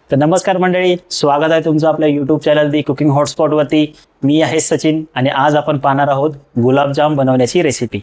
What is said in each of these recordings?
तर नमस्कार मंडळी, स्वागत आहे तुमचं आपल्या यूट्यूब चॅनल दी कुकिंग हॉटस्पॉटवरती. मी आहे सचिन आणि आज आपण पाहणार आहोत गुलाबजाम बनवण्याची रेसिपी.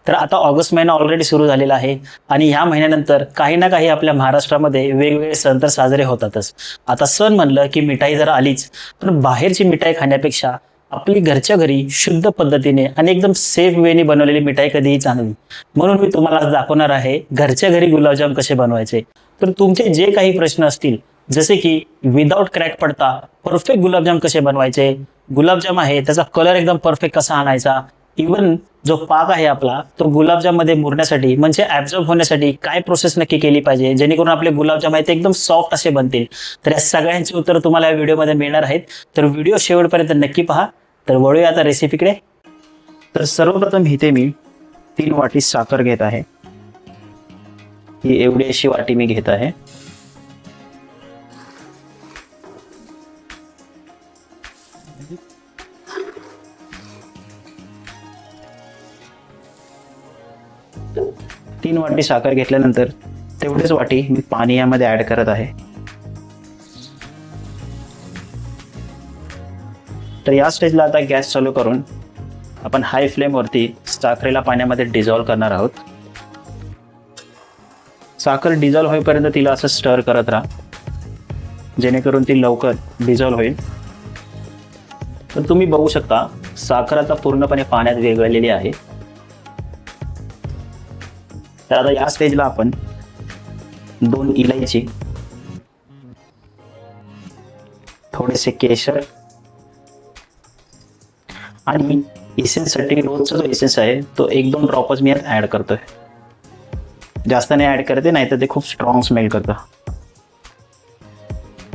तर आता ऑगस्ट महिना ऑलरेडी सुरू झालेला आहे आणि ह्या महिन्यानंतर काही ना काही आपल्या महाराष्ट्रामध्ये वेगवेगळे सण तर साजरे होतातच. आता सण म्हणलं की मिठाई जर आलीच, तर बाहेरची मिठाई खाण्यापेक्षा आपली घरच्या घरी शुद्ध पद्धतीने आणि एकदम सेफ वेने बनवलेली मिठाई कधीही चांगली. म्हणून मी तुम्हाला आज दाखवणार आहे घरच्या घरी गुलाबजाम कसे बनवायचे. तर तुमचे जे काही प्रश्न असतील, जसे की विदाउट क्रॅक पडता परफेक्ट गुलाबजाम कसे बनवायचे, गुलाबजाम आहे त्याचा कलर एकदम परफेक्ट कसा आणायचा, इवन जो पाक आहे आपला तो गुलाबजाम मध्ये मुरण्यासाठी म्हणजे ऍब्झॉर्ब होण्यासाठी काय प्रोसेस नक्की केली पाहिजे जेणेकरून आपले गुलाबजाम आहे ते एकदम सॉफ्ट असे बनतील. तर या सगळ्यांची उत्तर तुम्हाला या व्हिडिओमध्ये मिळणार आहेत. तर व्हिडिओ शेवटपर्यंत नक्की पहा. तर वळूया आता रेसिपीकडे. तर सर्वप्रथम इथे मी 3 वाटी साखर घेत आहे. ही एवढी अशी वाटी मी घेत आहे. तीन वाटी साखर घेतल्यानंतर तेवढेच वाटी मी पाणी यामध्ये ऍड करत आहे. तर या स्टेजला आता गॅस चालू करून आपण हाय फ्लेमवरती साखरेला पाण्यामध्ये डिझॉल्व्ह करणार आहोत. साखर डिझॉल्व्ह होईपर्यंत तिला असं स्टर करत राहा, जेणेकरून ती लवकर डिझॉल्व्ह होईल. तर तुम्ही बघू शकता साखर आता पूर्णपणे पाण्यात विरघळलेली आहे. तर आता या स्टेजला आपण 2 इलायची, थोडेसे केशर आणि इसेन्ससाठी रोजचा जो इसेन्स आहे तो 1-2 ड्रॉपच मी यात ऍड करतोय. जास्त नाही ऍड करते, नाही तर ते खूप स्ट्रॉंग स्मेल करतं.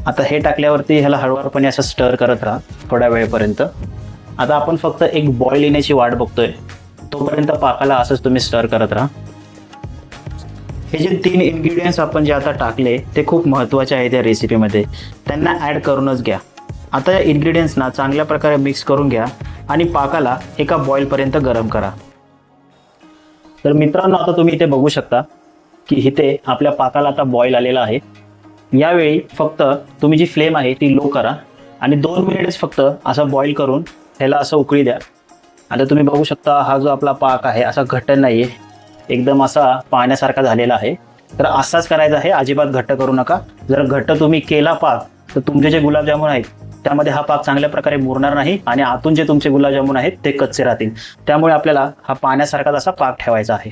आता हे टाकल्यावरती ह्याला हळूवारपणे असं स्टर करत राहा थोड्या वेळेपर्यंत. आता आपण फक्त एक बॉईल येण्याची वाट बघतोय, तोपर्यंत पाकाला असंच तुम्ही स्टर करत राहा. हे जे 3 इन्ग्रेडियंट्स आपण जे आता टाकले ते खूप महत्त्वाचे आहेत या रेसिपीमध्ये, त्यांना ॲड करूनच घ्या. आता या इन्ग्रेडियंट्सना चांगल्या प्रकारे मिक्स करून घ्या आणि पाकाला एका बॉईलपर्यंत गरम करा. तर मित्रांनो, आता तुम्ही इथे बघू शकता की इथे आपल्या पाकाला आता बॉईल आलेला आहे. यावेळी फक्त तुम्ही जी फ्लेम आहे ती लो करा आणि 2 मिनिटच फक्त असा बॉईल करून ह्याला असं उकळी द्या. आता तुम्ही बघू शकता हा जो आपला पाक आहे असा घट्ट नाही आहे, एकदम असा पाण्यासारखा झालेला आहे. तर असाच करायचा आहे, अजिबात घट्ट करू नका. जर घट्ट तुम्ही केला पाक तर तुमचे जे गुलाबजामुन आहेत त्यामध्ये हा पाक चांगल्या प्रकारे मुरणार नाही आणि आतून जे तुमचे गुलाबजामुन आहेत ते कच्चे राहतील. त्यामुळे आपल्याला हा पाण्यासारखाच असा पाक ठेवायचा आहे.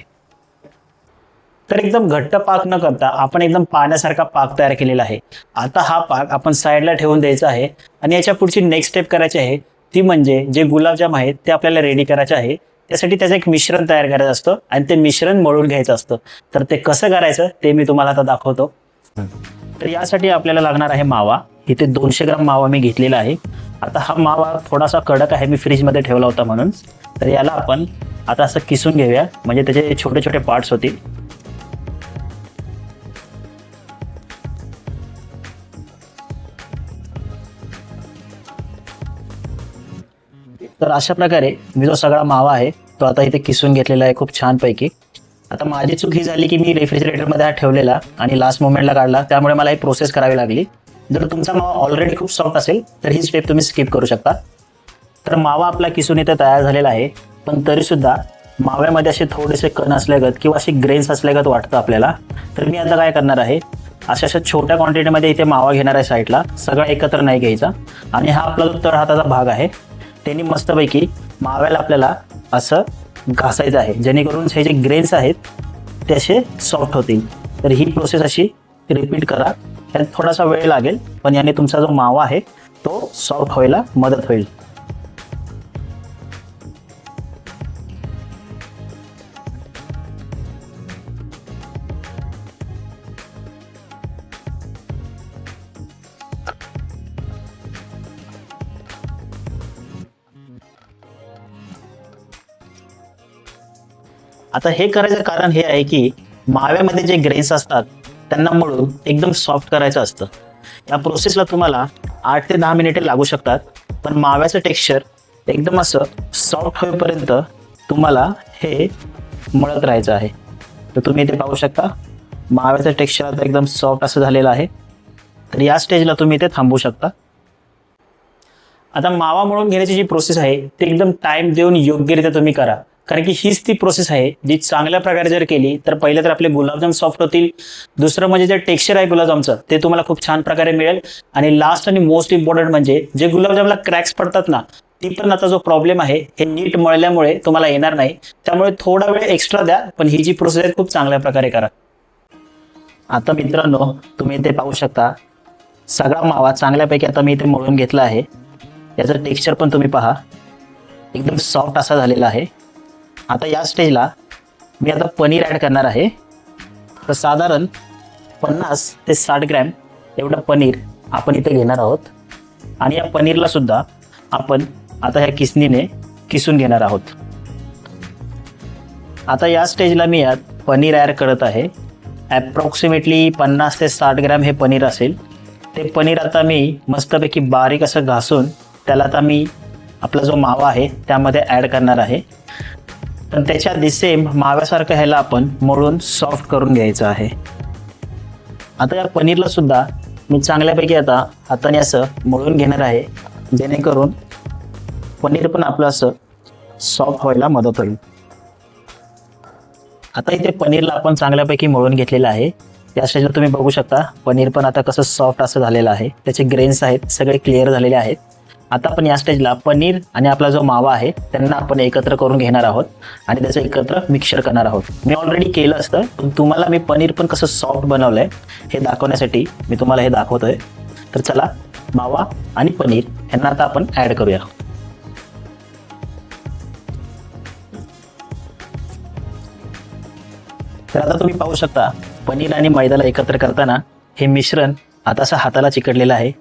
तर एकदम घट्ट पाक न करता आपण एकदम पाण्यासारखा पाक तयार केलेला आहे. आता हा पाक आपण साईडला ठेवून द्यायचा आहे आणि याच्या पुढची नेक्स्ट स्टेप करायची आहे ती म्हणजे जे गुलाबजाम आहेत ते आपल्याला रेडी करायचे आहे. त्यासाठी त्याचं एक मिश्रण तयार करायचं असतं आणि ते मिश्रण मळून घ्यायचं असतं. तर ते कसं करायचं ते मी तुम्हाला आता दाखवतो. तर यासाठी आपल्याला लागणार आहे मावा. इथे 200 ग्राम मावा मी घेतलेला आहे. आता हा मावा थोडासा कडक आहे, मी फ्रीजमध्ये ठेवला होता म्हणून. तर याला आपण आता असं किसून घेऊया, म्हणजे त्याचे छोटे छोटे पार्ट्स होतील. तर अशा प्रकारे मी जो सगळा मावा आहे तो आता इथे किसून घेतलेला आहे खूप छानपैकी. आता माझी चूक ही झाली की मी रेफ्रिजरेटरमध्ये हा ठेवलेला आणि लास्ट मोमेंटला काढला, त्यामुळे मला ही प्रोसेस करावी लागली. जर तुमचा मावा ऑलरेडी खूप सॉफ्ट असेल तर ही स्टेप तुम्ही स्किप करू शकता. तर मावा आपला किसून इथे तयार झालेला आहे, पण तरीसुद्धा माव्यामध्ये असे थोडेसे कण असल्यागत किंवा असे ग्रेन्स असल्यागत वाटतं आपल्याला. तर मी आता काय करणार आहे, अशा छोट्या क्वांटिटीमध्ये इथे मावा घेणार आहे साईडला, सगळा एकत्र नाही घ्यायचा. आणि हा आपला जो तळहाताचा भाग आहे त्यांनी मस्तपैकी माव्याला आपल्याला असं घासायचं आहे, जेणेकरून हे जे ग्रेन्स आहेत ते असे सॉफ्ट होतील. तर ही प्रोसेस अशी रिपीट करा. यात थोडासा वेळ लागेल, पण याने तुमचा जो मावा आहे तो सॉफ्ट व्हायला मदत होईल. आता हे करायचं कारण हे आहे की माव्यामध्ये जे ग्रेन्स असतात त्यांना मळून एकदम सॉफ्ट करायचं असतं. या प्रोसेसला तुम्हाला 8 ते 10 मिनिटे लागू शकतात, पण माव्याचं टेक्स्चर एकदम असं सॉफ्ट होईपर्यंत तुम्हाला हे मळत राहायचं आहे. तर तुम्ही इथे पाहू शकता माव्याचं टेक्स्चर आता एकदम सॉफ्ट असं झालेलं आहे. तर या स्टेजला तुम्ही इथे थांबू शकता. आता मावा मळून घेण्याची जी प्रोसेस आहे ती एकदम टाइम देऊन योग्यरित्या तुम्ही करा, कारण की हीच ती प्रोसेस आहे जी चांगल्या प्रकारे जर केली तर पहिले तर आपले गुलाबजाम सॉफ्ट होतील, दुसरं म्हणजे जे टेक्स्चर आहे गुलाबजामचं ते तुम्हाला खूप छान प्रकारे मिळेल, आणि लास्ट आणि मोस्ट इम्पॉर्टंट म्हणजे जे गुलाबजामला क्रॅक्स पडतात ना, ती पण आता जो प्रॉब्लेम आहे हे नीट मळल्यामुळे तुम्हाला येणार नाही. त्यामुळे थोडा वेळ एक्स्ट्रा द्या, पण ही जी प्रोसेस आहे खूप चांगल्या प्रकारे करा. आता मित्रांनो, तुम्ही इथे पाहू शकता सगळा मावा चांगल्यापैकी आता मी इथे मळून घेतला आहे. याचं टेक्स्चर पण तुम्ही पहा, एकदम सॉफ्ट असा झालेला आहे. आता या स्टेजला मी आता पनीर ॲड करणार आहे. तर साधारण 50 ते 60 ग्रॅम एवढं पनीर आपण इथे घेणार आहोत, आणि या पनीरला सुद्धा आपण आता ह्या किसणीने किसून घेणार आहोत. आता या स्टेजला मी यात पनीर ॲड करत आहे. ॲप्रॉक्सिमेटली 50 ते 60 ग्रॅम हे पनीर असेल. ते पनीर आता मी मस्तपैकी बारीक असं घासून त्याला आता मी आपला जो मावा आहे त्यामध्ये ॲड करणार आहे. पण त्याच्या आधी सेम माव्यासारखं ह्याला आपण मळून सॉफ्ट करून घ्यायचं आहे. आता या पनीरला सुद्धा मी चांगल्यापैकी आता हाताने असं मळून घेणार आहे, जेणेकरून पनीर पण आपलं असं सॉफ्ट व्हायला मदत होईल. आता इथे पनीरला आपण चांगल्यापैकी मळून घेतलेलं आहे. या स्टेजला तुम्ही बघू शकता पनीर पण आता कसं सॉफ्ट असं झालेलं आहे, त्याचे ग्रेन्स आहेत सगळे क्लिअर झालेले आहेत. आता आपण या स्टेजला पनीर आणि आपला जो मावा आहे त्यांना आपण एकत्र करून घेणार आहोत आणि त्याचं एकत्र मिक्सर करणार आहोत. मी ऑलरेडी केलं असतं, पण तुम्हाला मी पनीर पण कसं सॉफ्ट बनवलं आहे हे दाखवण्यासाठी मी तुम्हाला हे दाखवतोय. तर चला, मावा आणि पनीर यांना आता आपण ॲड करूया. तर आता तुम्ही पाहू शकता पनीर आणि मैद्याला एकत्र करताना हे मिश्रण आता असं हाताला चिकटलेलं आहे.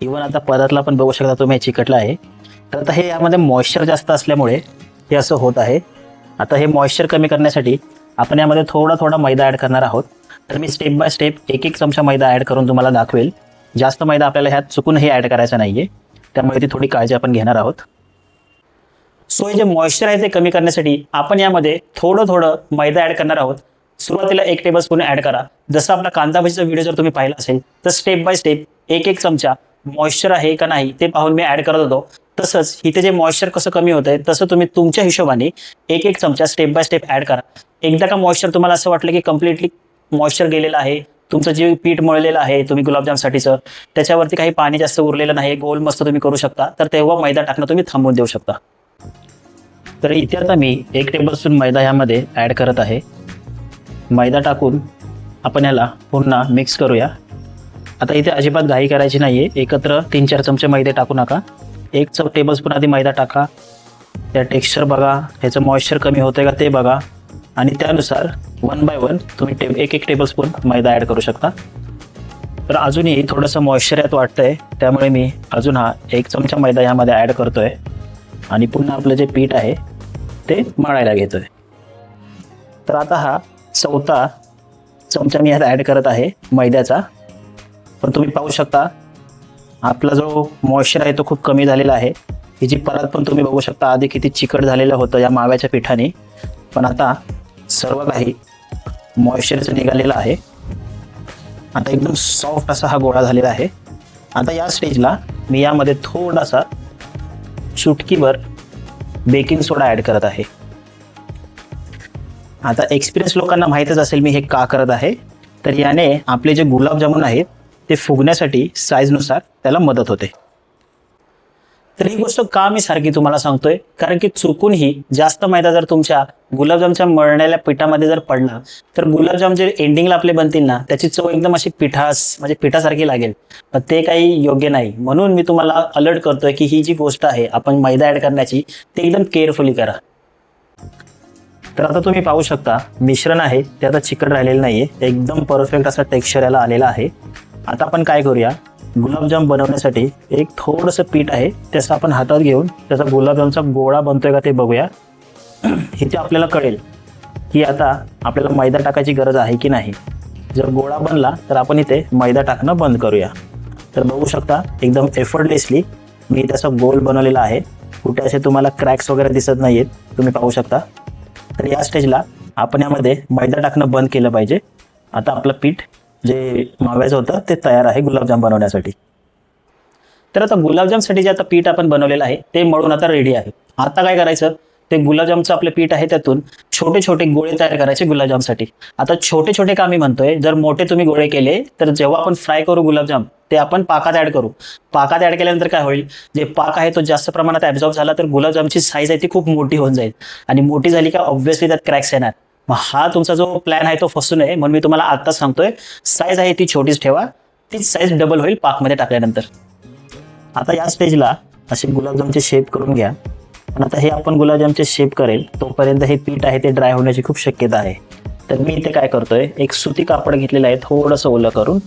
इवन आता पदार्थाला पण बघू शकता तुम्ही हे चिकटलं आहे. तर आता हे यामध्ये मॉइश्चर जास्त असल्यामुळे हे असं होत आहे. आता हे मॉइश्चर कमी करण्यासाठी आपण यामध्ये थोडा मैदा ॲड करणार आहोत. तर मी स्टेप बाय स्टेप एक चमचा मैदा ॲड करून तुम्हाला दाखवेल. जास्त मैदा आपल्याला ह्यात चुकूनही ॲड करायचा नाही आहे, त्यामुळे ती थोडी काळजी आपण घेणार आहोत. सो हे जे मॉइश्चर आहे ते कमी करण्यासाठी आपण यामध्ये थोडं मैदा ॲड करणार आहोत. सुरुवातीला 1 टेबलस्पून ॲड करा. जसं आपला कांदा भजीचा व्हिडिओ जर तुम्ही पाहिला असेल तर स्टेप बाय स्टेप एक चमचा मॉइश्चर आहे का नाही ते पाहून मी ॲड करत होतो. तसंच इथे जे मॉइश्चर कसं कमी होत आहे तसं तुम्ही तुमच्या हिशोबाने एक चमचा स्टेप बाय स्टेप ॲड करा. एकदा का मॉइश्चर तुम्हाला असं वाटलं की कम्प्लिटली मॉइश्चर गेलेलं आहे, तुमचं जे पीठ मळलेलं आहे तुम्ही गुलाबजामसाठीचं त्याच्यावरती काही पाणी जास्त उरलेलं नाही, गोल मस्त तुम्ही करू शकता, तर तेव्हा मैदा टाकणं तुम्ही थांबवून देऊ शकता. तर इथे आता मी 1 टेबलस्पून मैदा यामध्ये ॲड करत आहे. मैदा टाकून आपण याला पुन्हा मिक्स करूया. आता इथे अजिबात घाई करायची नाही आहे. एकत्र 3-4 चमचे मैदे टाकू नका. 1 टेबलस्पून आधी मैदा टाका. त्या टेक्स्चर बघा, ह्याचं मॉइश्चर कमी होतं का ते बघा, आणि त्यानुसार 1 बाय 1 तुम्ही एक टेबलस्पून मैदा ॲड करू शकता. तर अजूनही थोडंसं मॉइश्चर यात वाटतं आहे, त्यामुळे मी अजून 1 चमचा मैदा यामध्ये ॲड करतो आहे आणि पुन्हा आपलं जे पीठ आहे ते मळायला घेतो आहे. तर आता हा 4था चमचा मी यात ॲड करत आहे मैद्याचा. पण तुम्ही पाहू शकता आपला जो मॉइश्चर आहे तो खूप कमी झालेला आहे. ही जी परत पण तुम्ही बघू शकता आधी किती चिकट झालेलं होतं या माव्याच्या पिठाने, पण आता सर्व काही मॉइश्चरचं निघालेलं आहे. आता एकदम सॉफ्ट असा हा गोळा झालेला आहे. आता या स्टेजला मी यामध्ये थोडासा चुटकीभर बेकिंग सोडा ॲड करत आहे. आता एक्सपिरियन्स लोकांना माहीतच असेल मी हे का करत आहे. तर याने आपले जे गुलाबजामुन आहेत ते फुगण्यासाठी साईजनुसार त्याला मदत होते. तर ही गोष्ट का मी सारखी तुम्हाला सांगतोय, कारण की चुकूनही जास्त मैदा जर तुमच्या गुलाबजामच्या मळण्याच्या पिठामध्ये जर पडला तर गुलाबजाम जे एंडिंगला आपले बनतील ना त्याची चव एकदम अशी म्हणजे पिठासारखी लागेल. पण ते काही योग्य नाही. म्हणून मी तुम्हाला अलर्ट करतोय की ही जी गोष्ट आहे आपण मैदा ॲड करण्याची ते एकदम केअरफुली करा. तर आता तुम्ही पाहू शकता मिश्रण आहे ते आता चिकट राहिलेलं नाही आहे, एकदम परफेक्ट असा टेक्स्चर याला आलेला आहे. आता आपण काय करूया, गुलाबजाम बनवण्यासाठी एक थोडंसं पीठ आहे त्याचं आपण हातात घेऊन त्याचा गुलाबजामचा गोळा बनतोय का ते बघूया. इथे आपल्याला कळेल की आता आपल्याला मैदा टाकायची गरज आहे की नाही. जर गोळा बनला तर आपण इथे मैदा टाकणं बंद करूया. तर बघू शकता एकदम एफर्टलेसली मी त्याचा गोल बनवलेला आहे. कुठे असे तुम्हाला क्रॅक्स वगैरे दिसत नाही आहेत, तुम्ही पाहू शकता. तर या स्टेजला आपण यामध्ये मैदा टाकणं बंद केलं पाहिजे. आता आपलं पीठ जे माव्याचं होतं ते तयार आहे गुलाबजाम बनवण्यासाठी. तर आता गुलाबजामसाठी जे आता पीठ आपण बनवलेलं आहे ते मळून आता रेडी आहे. आता काय करायचं, ते गुलाबजामचं आपलं पीठ आहे त्यातून छोटे छोटे गोळे तयार करायचे गुलाबजामसाठी. आता छोटे छोटे का मी म्हणतोय, जर मोठे तुम्ही गोळे केले तर जेव्हा आपण फ्राय करू गुलाबजाम ते आपण पाकात ऍड करू. पाकात ऍड केल्यानंतर काय होईल, जे पाक आहे तो जास्त प्रमाणात ऍब्झॉर्ब झाला तर गुलाबजामची साईज आहे ती खूप मोठी होऊन जाईल आणि मोठी झाली का ऑब्व्हियसली त्यात क्रॅक्स येणार. मग हा तुमचा जो प्लॅन आहे तो फसू नये म्हणून मी तुम्हाला आत्ताच सांगतोय, साईज आहे ती छोटीच ठेवा, तीच साईज डबल होईल पाकमध्ये टाकल्यानंतर. आता या स्टेजला असे गुलाबजामचे शेप करून घ्या. पण आता हे आपण गुलाबजामचे शेप करेल तोपर्यंत हे पीठ आहे ते ड्राय होण्याची खूप शक्यता आहे. तर मी इथे काय करतोय, एक सुती कापड घेतलेलं आहे थोडंसं ओलं करून,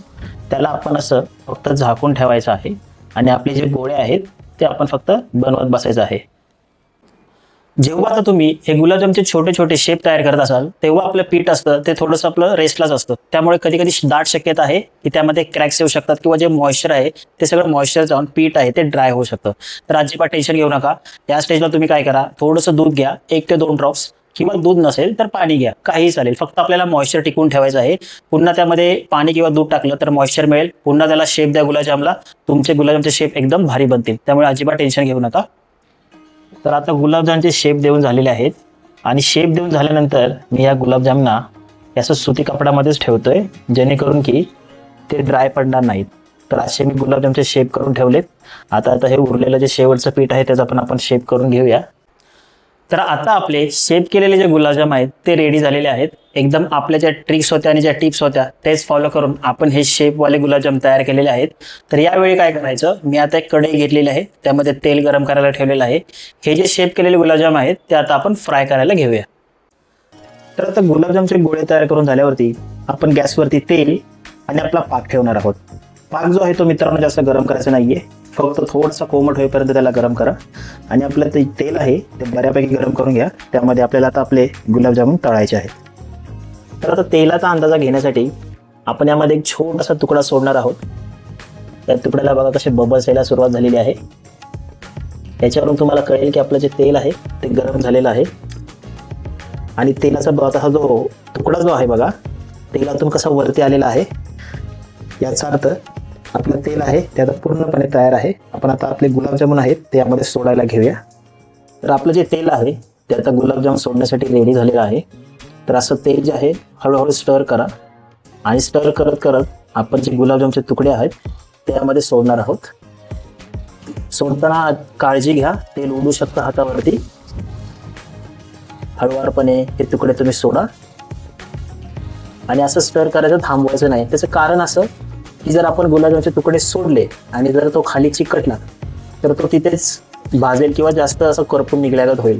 त्याला आपण असं फक्त झाकून ठेवायचं आहे आणि आपले जे गोळे आहेत ते आपण फक्त बनवत बसायचं आहे. जेव्हा आता तुम्ही हे गुलाबजामचे छोटे छोटे शेप तयार करत असाल तेव्हा आपलं पीठ असतं ते थोडंसं आपलं रेस्टलाच असतं, त्यामुळे कधी कधी दाट शक्यता आहे की त्यामध्ये क्रॅक्स येऊ शकतात किंवा जे मॉइश्चर आहे ते सगळं मॉइश्चर जाऊन पीठ आहे ते ड्राय होऊ शकतं. तर अजिबात टेन्शन घेऊ नका. या स्टेजला तुम्ही काय करा, थोडंसं दूध घ्या, 1 ते 2 ड्रॉप्स, किंवा दूध नसेल तर पाणी घ्या, काही चालेल. फक्त आपल्याला मॉइश्चर टिकवून ठेवायचं आहे. पुन्हा त्यामध्ये पाणी किंवा दूध टाकलं तर मॉइश्चर मिळेल, पुन्हा त्याला शेप द्या गुलाबजामला, तुमचे गुलाबजामचे शेप एकदम भारी बनतील. त्यामुळे अजिबात टेन्शन घेऊ नका. तर आता गुलाबजामचे शेप देऊन झालेले आहेत आणि शेप देऊन झाल्यानंतर मी या गुलाबजामना असं सुती कपड्यामध्येच ठेवतोय जेणेकरून की ते ड्राय पडणार नाहीत. तर असे मी गुलाबजामचे शेप करून ठेवलेत. आता हे उरलेलं जे शेवटचं पीठ आहे त्याचा पण आपण शेप करून घेऊया. तर आता आपले शेप केलेले जे गुलाबजाम आहेत ते रेडी झालेले आहेत. एकदम आपल्या ज्या ट्रिक्स होत्या आणि ज्या टिप्स होत्या तेच फॉलो करून आपण हे शेपवाले गुलाबजाम तयार केलेले आहेत. तर यावेळी काय करायचं, मी आता एक कढई घेतलेली आहे, त्यामध्ये तेल गरम करायला ठेवलेलं आहे. हे जे शेप केलेले गुलाबजाम आहेत ते आता आपण फ्राय करायला घेऊया. तर आता गुलाबजामचे गोळे तयार करून झाल्यावरती आपण गॅसवरती तेल आणि आपला पाक ठेवणार आहोत. पाक जो आहे तो मित्रांनो जास्त गरम करायचा नाहीये, फक्त थोडासा कोमट होईपर्यंत त्याला गरम करा. आणि आपलं ते तेल आहे ते बऱ्यापैकी गरम करून घ्या. त्यामध्ये आपल्याला आता आपले गुलाबजामुन तळायचे आहेत. तर आता तेलाचा अंदाजा घेण्यासाठी आपण यामध्ये एक छोटासा तुकडा सोडणार आहोत. त्या तुकड्याला बघा कसे बबल्स यायला सुरुवात झालेली आहे. याच्यावरून तुम्हाला कळेल की आपलं जे तेल आहे ते गरम झालेलं आहे. आणि तेलाचा बघा हा जो तुकडा जो आहे बघा तेलातून कसा वरती आलेला आहे, याचा अर्थ आपलं तेल आहे ते आता पूर्णपणे तयार आहे. आपण आता आपले गुलाबजामुन आहेत ते यामध्ये सोडायला घेऊया. तर आपलं जे तेल आहे ते आता गुलाबजाम सोडण्यासाठी रेडी झालेलं आहे. तर असं तेल जे आहे हळूहळू स्टर करा आणि स्टर करत करत आपण जे गुलाबजामचे तुकडे आहेत ते यामध्ये सोडणार आहोत. सोडताना काळजी घ्या, तेल उडू शकतं हातावरती. हळूवारपणे हे तुकडे तुम्ही सोडा आणि असं स्टर करायचं, थांबवायचं नाही. त्याचं कारण असं की जर आपण गुलाबजामचे तुकडे सोडले आणि जर तो खाली चिकटला तर तो तिथेच भाजेल किंवा जास्त असं करपून निघल्यागत होईल.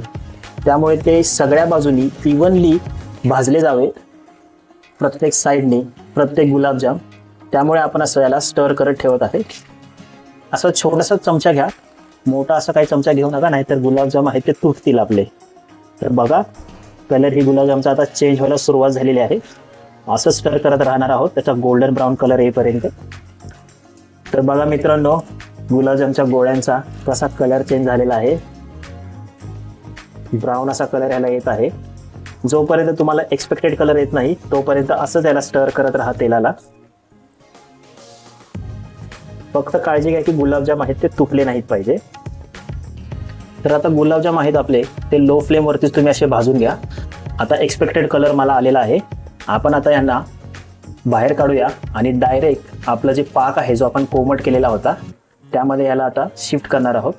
त्यामुळे ते सगळ्या बाजूनी इव्हनली भाजले जावे, प्रत्येक साईडने प्रत्येक गुलाबजाम. त्यामुळे आपण असं याला स्टर करत ठेवत आहे. असं छोटासा चमचा घ्या, मोठा असा काही चमचा घेऊ नका, नाहीतर गुलाबजाम आहेत ते तुटतील आपले. तर बघा कलर ही गुलाबजामचा आता चेंज व्हायला सुरुवात झालेली आहे. असं स्टर करत राहणार आहोत त्याचा गोल्डन ब्राऊन कलर येईपर्यंत. तर बघा मित्रांनो गुलाबजामच्या गोळ्यांचा कसा कलर चेंज झालेला आहे, ब्राऊन असा कलर याला येत आहे. जोपर्यंत तुम्हाला एक्सपेक्टेड कलर येत नाही तोपर्यंत असंच याला स्टर करत राहा तेलाला. फक्त काळजी घ्या की गुलाबजाम आहेत ते तुटले नाहीत पाहिजे. तर आता गुलाबजाम आहेत आपले ते लो फ्लेमवरतीच तुम्ही असे भाजून घ्या. आता एक्सपेक्टेड कलर मला आलेला आहे. आपण आता यांना बाहेर काढूया आणि डायरेक्ट आपलं जे पाक आहे जो आपण कोमट केलेला होता त्यामध्ये याला आता शिफ्ट करणार आहोत.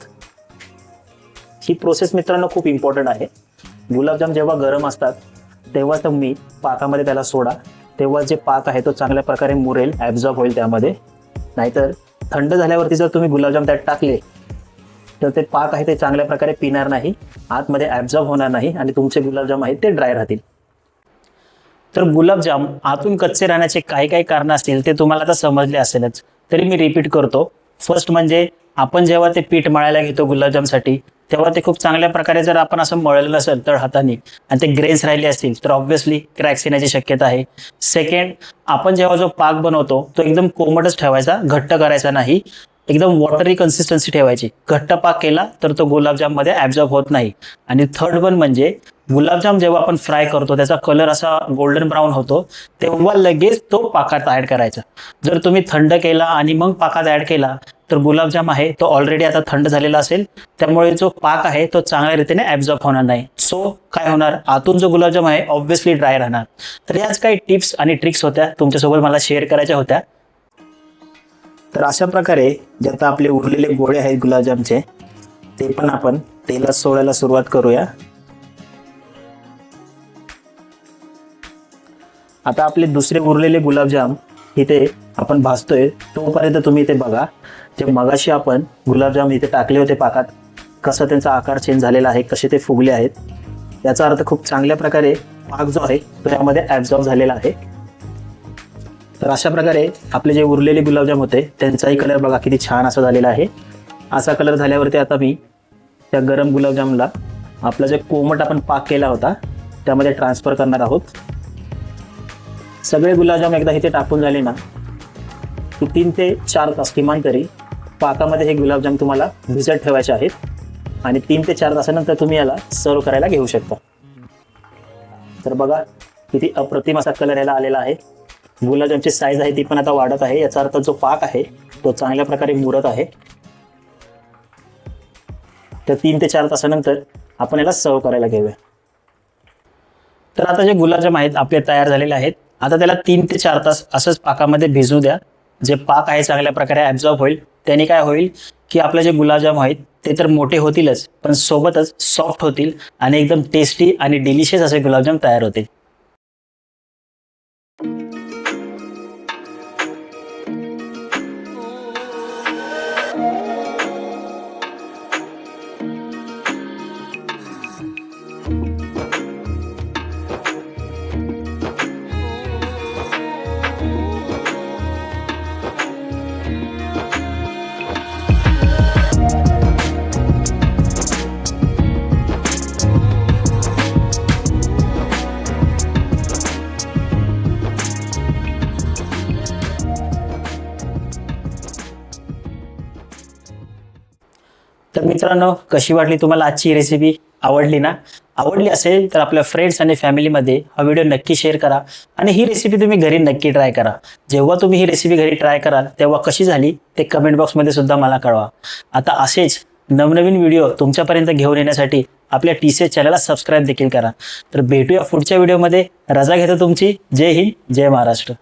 ही प्रोसेस मित्रांनो खूप इम्पॉर्टंट आहे. गुलाबजाम जेव्हा गरम असतात तेव्हा तुम्ही पाकामध्ये त्याला सोडा, तेव्हा जे पाक आहे तो चांगल्या प्रकारे मुरेल, ॲब्झॉर्ब होईल त्यामध्ये. नाहीतर थंड झाल्यावरती जर तुम्ही गुलाबजाम त्यात टाकले तर ते पाक आहे ते चांगल्या प्रकारे पिणार नाही, आतमध्ये ॲब्झॉर्ब होणार नाही आणि तुमचे गुलाबजाम आहेत ते ड्राय राहतील. तर गुलाबजाम आतून कच्चे राहण्याचे काही काही कारणं असतील ते तुम्हाला आता समजले असेलच, तरी मी रिपीट करतो. फर्स्ट म्हणजे आपण जेव्हा ते पीठ मळायला घेतो गुलाबजामसाठी तेव्हा ते खूप चांगल्या प्रकारे जर आपण असं मळलं नसेल तर हाताने आणि ते ग्रेन्स राहिले असतील तर ऑब्व्हियसली क्रॅक्स येण्याची शक्यता आहे. सेकंड, आपण जेव्हा जो पाक बनवतो तो एकदम कोमटच ठेवायचा, घट्ट करायचा नाही. एकदम वॉटरी कन्सिस्टन्सी ठेवायची. घट्ट पाक केला तर तो गुलाबजाममध्ये ॲब्झॉर्ब होत नाही. आणि थर्ड वन म्हणजे गुलाबजाम जेव्हा आपण फ्राय करतो त्याचा कलर असा गोल्डन ब्राऊन होतो, तेव्हा लगेच तो पाकात ॲड करायचा. जर तुम्ही थंड केला आणि मग पाकात ॲड केला तर गुलाबजाम आहे तो ऑलरेडी आता थंड झालेला असेल, त्यामुळे जो पाक आहे तो चांगल्या रीतीने ॲब्झॉर्ब होणार नाही. सो काय होणार, आतून जो गुलाबजाम आहे ऑब्व्हियसली ड्राय राहणार. तर याच काही टिप्स आणि ट्रिक्स होत्या तुमच्यासोबत मला शेअर करायच्या होत्या. तर अशा प्रकारे जे आता आपले उरलेले गोळे आहेत गुलाबजामचे ते पण आपण तेलात सोडायला सुरुवात करूया. आता आपले दुसरे उरलेले गुलाबजाम इथे आपण भाजतोय, तोपर्यंत तुम्ही इथे बघा जे मगाशी आपण गुलाबजाम इथे टाकले होते पाकात, कसा त्यांचा आकार चेंज झालेला आहे, कसे ते फुगले आहेत. याचा अर्थ खूप चांगल्या प्रकारे पाक जो आहे तो यामध्ये ॲब्झॉर्ब झालेला आहे. तर अशा प्रकारे आपले जे उरलेले गुलाबजाम होते त्यांचाही कलर बघा किती छान असा झालेला आहे. असा कलर झाल्यावरती आता मी त्या गरम गुलाबजामला आपला जे कोमट आपण पाक केला होता त्यामध्ये ट्रान्सफर करणार आहोत. सगळे गुलाबजाम एकदा इथे टाकून झाले ना की 3 ते 4 तास किमान तरी पाकामध्ये हे गुलाबजाम तुम्हाला भिजत ठेवायचे आहेत. आणि 3 ते 4 तासानंतर तुम्ही याला सर्व करायला घेऊ शकता. तर बघा किती अप्रतिम असा कलर याला आलेला आहे. गुलाबजामची साईज आहे ती पण आता वाढत आहे. याचा अर्थ जो पाक आहे तो चांगल्या प्रकारे मुरत आहे. तर 3 ते 4 तासानंतर आपण याला सर्व करायला घेऊया. तर आता जे गुलाबजाम आहेत आपले तयार झालेले आहेत. आता त्याला 3 ते 4 तास असंच पाकामध्ये भिजू द्या. जे पाक आहे चांगल्या प्रकारे ॲब्झॉर्ब होईल. त्याने काय होईल की आपले जे गुलाबजाम आहेत ते तर मोठे होतीलच, पण सोबतच सॉफ्ट होतील आणि एकदम टेस्टी आणि डिलिशियस असे गुलाबजाम तयार होतील. तर मित्रांनो, कशी वाटली तुम्हाला आजची रेसिपी? आवडली ना? आवडली असेल तर आपल्या फ्रेंड्स आणि फॅमिलीमध्ये हा व्हिडिओ नक्की शेअर करा. आणि ही रेसिपी तुम्ही घरी नक्की ट्राय करा. जेव्हा तुम्ही ही रेसिपी घरी ट्राय कराल तेव्हा कशी झाली ते कमेंट बॉक्समध्ये सुद्धा मला कळवा. आता असेच नवनवीन व्हिडिओ तुमच्यापर्यंत घेऊन येण्यासाठी आपल्या TCS चॅनलला सबस्क्राईब देखील करा. तर भेटूया पुढच्या व्हिडिओमध्ये. रजा घेतो तुमची. जय हिंद, जय महाराष्ट्र.